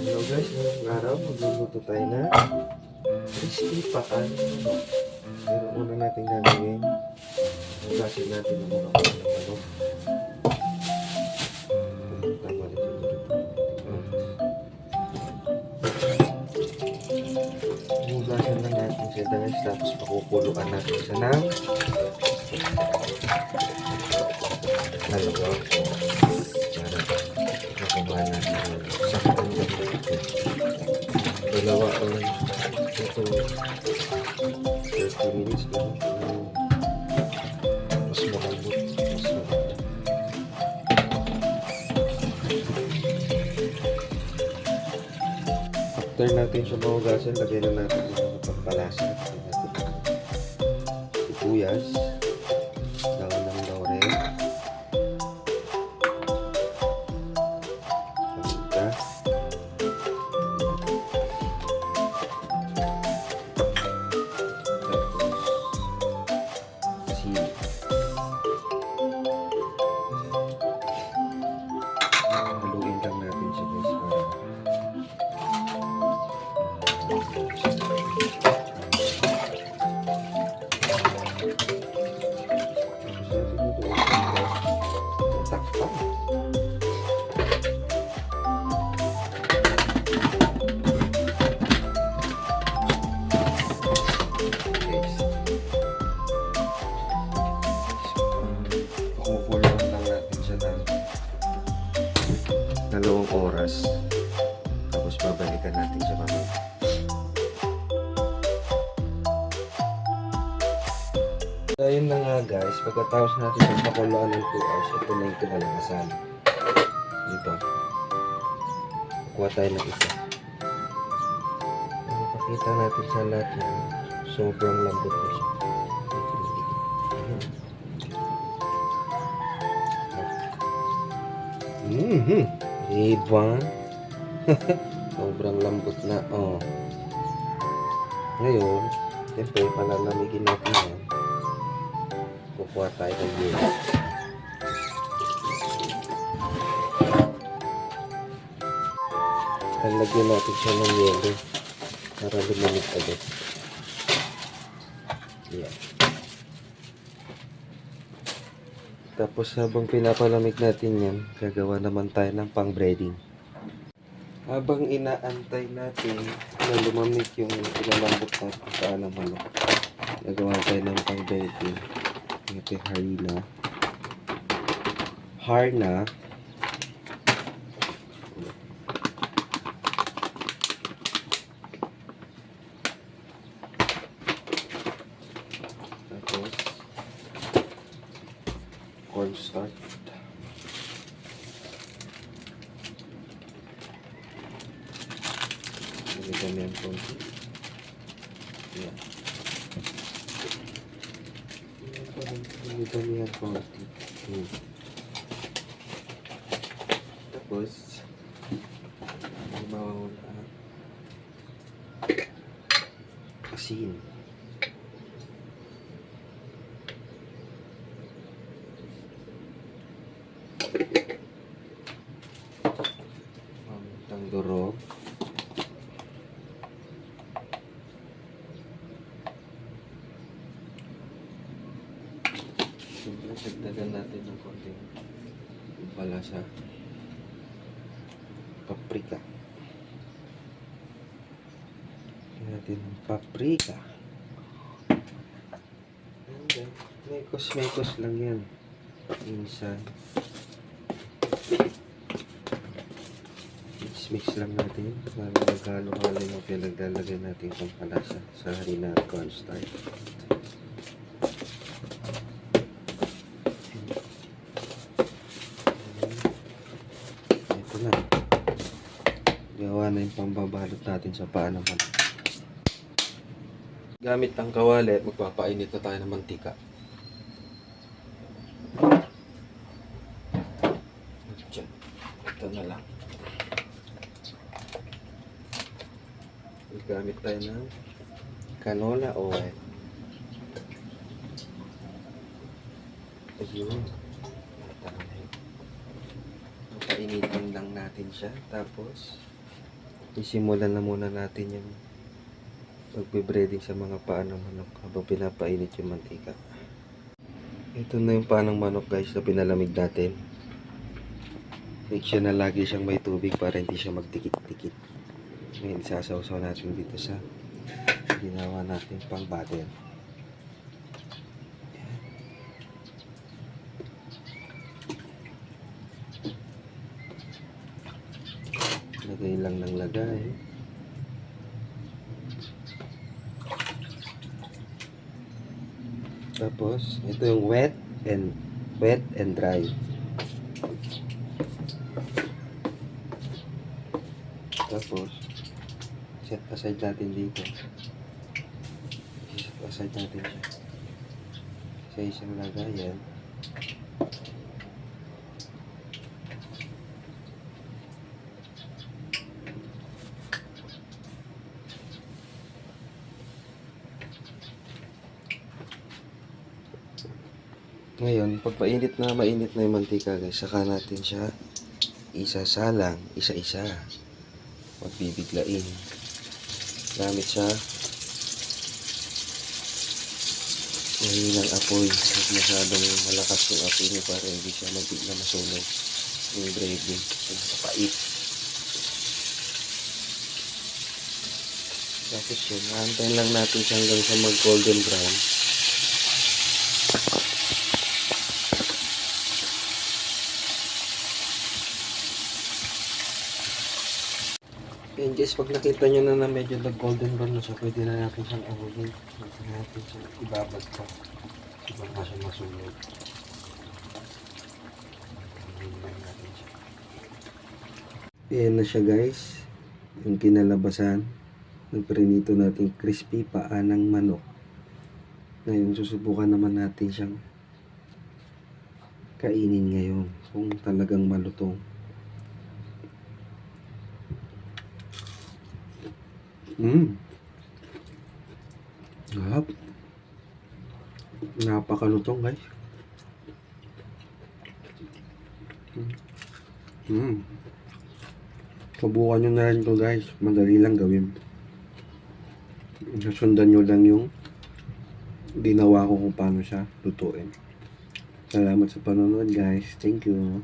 Hello guys, ngayong araw magluluto tayo na crispy paan manok. Pero una natin gagawin, hugasin natin ang mga paan ng manok. Tama rin siguro. Hugasan lang natin siya guys, tapos pakukuluan natin siya ng dalawang oras para makuha natin yung saktan ng dalawa o ito 30 minutes gano'n. Mas malambot, mas malambot. After natin siya mahugasan, lagyan na natin yung mga pampalasa. Lagyan natin sibuyas, daon ng laurel, paminta, sili. Haluin lang natin siya guys para takpan. Kumukuloan lang natin siya ng 2 oras. Tapos babalikan natin siya mamaya. Ayun na nga guys, pagkatapos natin yung pakuluan ng 2 hours, ito na yung kinalakasan. Dito. Kuha tayo ng isa. Pakita natin sa lahat yan. Sobrang lambot na siya. Diba? Sobrang lambot na. Oh. Ngayon, siyempre, palalamigin natin yan. Kukuha tayo ng yelo. Lalagyan natin siya ng yelo para lumamig agad. Yan. Tapos habang pinapalamig natin yan, gagawa naman tayo ng pang-breading. Habang inaantay natin na lumamig yung pinalambot natin sa ng manok, gagawa tayo ng pang-breading. Ito harna. Tapos cornstarch. Nilagyan na yung konti. Yan. Nilagyan niya konti. Tapos asin. Pamintang durog. Siyempre, sagdagan natin ng konting palasa. Paprika. Lagyan natin ng paprika. And then, mekos lang yan. Minsan. Mix lang natin para maghalo-halo yung pinaglalagay natin ng palasa sa harina at cornstarch. Ito na. Gawa na yung pambabalot natin sa paa naman. Gamit ang kawali at magpapainit na tayo ng mantika. Ito na lang. Gamit tayo ng canola oil. Ayun. Painitin lang natin siya. Tapos Isimulan na muna natin yung pagbe-breading sa mga paa ng manok habang pinapainit yung mantika. Ito na yung paa ng manok guys na pinalamig natin. Make sure na lagi siyang may tubig para hindi siya magdikit-dikit. Ngayon isasawsaw natin dito sa ginawa natin pang butter. Lagay lang ng lagay. Tapos, ito yung wet and dry. Tapos, set aside natin dito. Set aside natin siya sa isang lagayan. Ngayon, pag mainit na yung mantika guys, saka natin siya isasalang, isa-isa. Magbibiglain. Gamit sa mahinang apoy. Huwag masyadong malakas yung apoy niya para hindi siya mabigla masunog yung breading. Pait. Tapos yun, naantayin lang natin siya hanggang sa mag golden brown. Yan guys, pag nakita nyo na medyo nag-golden brown na siya, pwede na natin siyang ahunin. Pwede na natin siyang ibabad pa. Ibang na siya masunog. Ahunin lang natin siya. Ayan na siya guys. Yung kinalabasan ng prinito natin crispy paa ng manok. Ngayon, susubukan naman natin siyang kainin ngayon kung talagang malutong. Sarap. Napakalutong guys. Subukan nyo na rin ito guys. Madali lang gawin. Susundan nyo lang yung ginawa ko kung paano siya lutuin. Salamat sa panonood guys. Thank you.